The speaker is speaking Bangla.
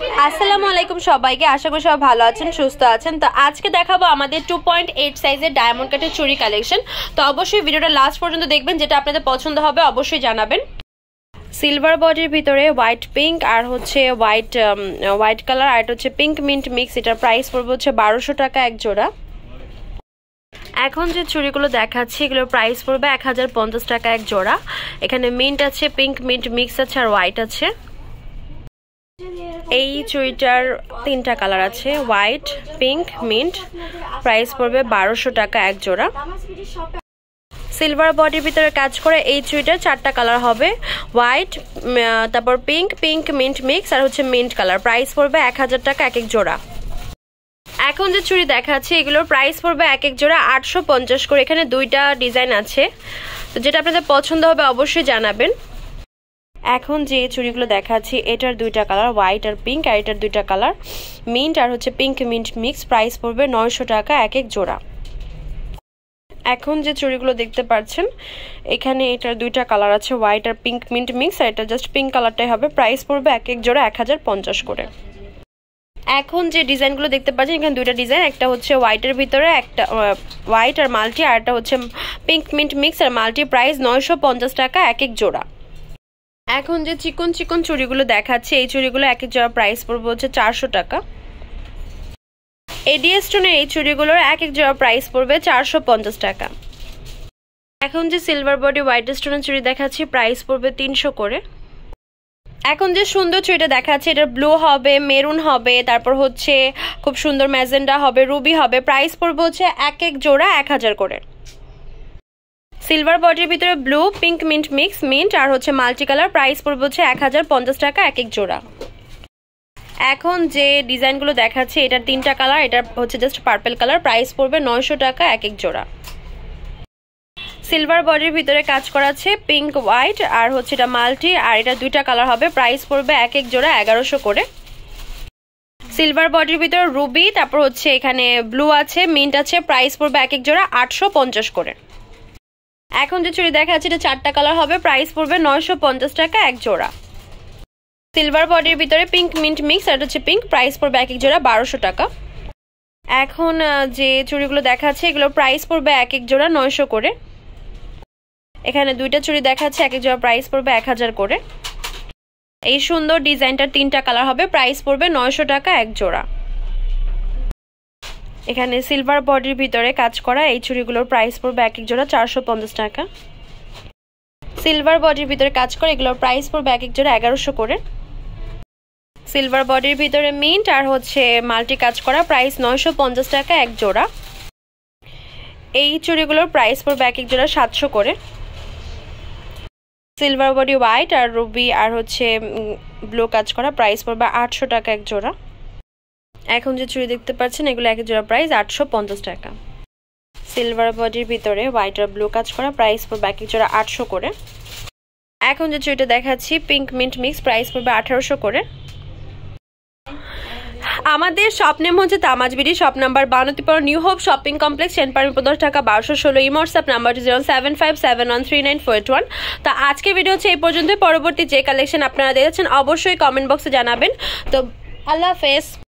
আসসালামু আলাইকুম সবাইকে, আশা করি সবাই ভালো আছেন, সুস্থ আছেন। তো আজকে দেখাবো আমাদের 2.8 সাইজের ডায়মন্ড কাটের চুড়ি কালেকশন। তো অবশ্যই ভিডিওটা লাস্ট পর্যন্ত দেখবেন, যেটা আপনাদের পছন্দ হবে অবশ্যই জানাবেন। সিলভার বডির ভিতরে হোয়াইট পিঙ্ক আর হচ্ছে হোয়াইট কালার, আর এটা হচ্ছে পিঙ্ক মিন্ট মিক্স। এটার প্রাইস পড়বে হচ্ছে 1200 টাকা এক জোড়া। এখন যে চুড়িগুলো দেখাচ্ছি এগুলোর প্রাইস পড়বে 1050 টাকা এক জোড়া। এখানে মিন্ট আছে, পিঙ্ক মিন্ট মিক্স আছে আর হোয়াইট আছে। এই চুড়িটার তিনটা কালার আছে, হোয়াইট, পিঙ্ক, মিন্ট। প্রাইস পড়বে 1200 টাকা এক জোড়া। সিলভার বডির ভিতরে কাজ করে এই চুড়িটার চারটা কালার হবে, হোয়াইট, তারপর পিঙ্ক, পিঙ্ক মিন্ট মিক্স আর হচ্ছে মিন্ট কালার। প্রাইস পড়বে 1000 টাকা এক এক জোড়া। এখন যে চুড়ি দেখাচ্ছি এগুলোর প্রাইস পড়বে এক এক জোড়া 850 করে। এখানে দুইটা ডিজাইন আছে, তো যেটা আপনাদের পছন্দ হবে অবশ্যই জানাবেন। এখন যে চুড়িগুলো দেখাচ্ছি এটার দুইটা কালার, হোয়াইট আর পিঙ্ক, আর এটার দুইটা কালার মিন্ট আর হচ্ছে পিঙ্ক মিন্ট মিক্স। প্রাইস পড়বে 900 টাকা এক এক জোড়া। এখন যে চুড়িগুলো দেখতে পাচ্ছেন এখানে এটার দুইটা কালার আছে, হোয়াইট আর পিঙ্ক মিন্ট মিক্স, আর এটা জাস্ট পিঙ্ক কালারটাই হবে। প্রাইস পড়বে এক এক জোড়া 1050 করে। এখন যে ডিজাইনগুলো দেখতে পাচ্ছেন এখানে দুইটা ডিজাইন, একটা হচ্ছে হোয়াইটের ভিতরে, একটা হোয়াইট আর মাল্টি, আর একটা হচ্ছে পিঙ্ক মিন্ট মিক্স আর মাল্টি। প্রাইস 950 টাকা এক এক জোড়া। এখন যে চিকন চিকন চুড়িগুলো দেখাচ্ছে এই চুড়িগুলো এক এক জোড়া প্রাইস পড়বে হচ্ছে 400 টাকা। এডিএস স্টোনের এই চুড়িগুলোর এক এক জোড়া প্রাইস পড়বে 450 টাকা। এখন যে সিলভার বডি হোয়াইট স্টোনের চুড়ি দেখাচ্ছি প্রাইস পড়বে 300 করে। এখন যে সুন্দর চুড়িটা দেখাচ্ছে এটা ব্লু হবে, মেরুন হবে, তারপর হচ্ছে খুব সুন্দর ম্যাজেন্ডা হবে, রুবি হবে। প্রাইস পড়বে হচ্ছে এক এক জোড়া 1000 করে। সিলভার বডির ভিতরে blue, pink mint mix, mint আর হচ্ছে মাল্টি কালার। প্রাইস পড়বে হচ্ছে 1050 টাকা এক এক জোড়া। এখন যে ডিজাইনগুলো দেখাচ্ছে এটার তিনটা কালার, এটা হচ্ছে জাস্ট পার্পল কালার। প্রাইস পড়বে 900 টাকা এক এক জোড়া। সিলভার বডির ভিতরে কাজ করা আছে, পিঙ্ক হোয়াইট আর হচ্ছে এটা মাল্টি, আর এটা দুইটা কালার হবে। প্রাইস পড়বে এক এক জোড়া 1100 করে। সিলভার বডির ভিতরে রুবি, তারপর হচ্ছে এখানে ব্লু আছে, মিন্ট আছে। প্রাইস পড়বে এক এক জোড়া 850 করে। এখন যে চুড়ি দেখা যাচ্ছে এটা চারটা কালার হবে, প্রাইস পড়বে 950 টাকা এক জোড়া। সিলভার বডির ভিতরে পিঙ্ক মিন্ট মিক্স আর হচ্ছে পিঙ্ক। প্রাইস পড়বে এক এক জোড়া 1200 টাকা। এখন যে চুড়িগুলো দেখাচ্ছে এগুলোর প্রাইস পড়বে এক এক জোড়া 900 করে। এখানে দুইটা চুড়ি দেখাচ্ছে, এক এক জোড়া প্রাইস পড়বে 1000 করে। এই সুন্দর ডিজাইনটার তিনটা কালার হবে, প্রাইস পড়বে 900 টাকা এক জোড়া। এখানে সিলভার বডির ভিতরে কাজ করা এই চুড়িগুলোর প্রাইস পড়বে এক এক জোড়া 450 টাকা। সিলভার বডির ভিতরে কাজ করে এগুলোর প্রাইস পড়বে এক এক জোড়া 1100 করে। সিলভার বডির ভিতরে মিন্ট আর হচ্ছে মাল্টি কাজ করা, প্রাইস 950 টাকা এক জোড়া। এই চুড়িগুলোর প্রাইস পড়বে এক এক জোড়া 700 করে। সিলভার বডি হোয়াইট আর রুবি আর হচ্ছে ব্লু কাজ করা, প্রাইস পড়বে 800 টাকা এক জোড়া। এখন যে চুড়ি দেখতে পাচ্ছেন এগুলো এক জোড়া প্রাইস 850 টাকা। সিলভার বডির ভিতরে হোয়াইট আর ব্লু কাজ করা, প্রাইস পড়বে এক জোড়া 800 করে। এখন যে চুড়িটা দেখাচ্ছি পিঙ্ক মিন্ট মিক্স, প্রাইস পড়বে 1800 করে। আমাদের শপ নেম হচ্ছে Tamaz BD, shop number 52 New Hope shopping complex, Chenpara প্রদর্শ ঢাকা 1216। ইমো হোয়াটসঅ্যাপ নাম্বারটি 07571399491। তো আজকের ভিডিও হচ্ছে এই পর্যন্ত। পরবর্তী যে কালেকশন আপনারা দেখেছেন অবশ্যই কমেন্ট বক্সে জানাবেন। তো আল্লাহ হাফেজ।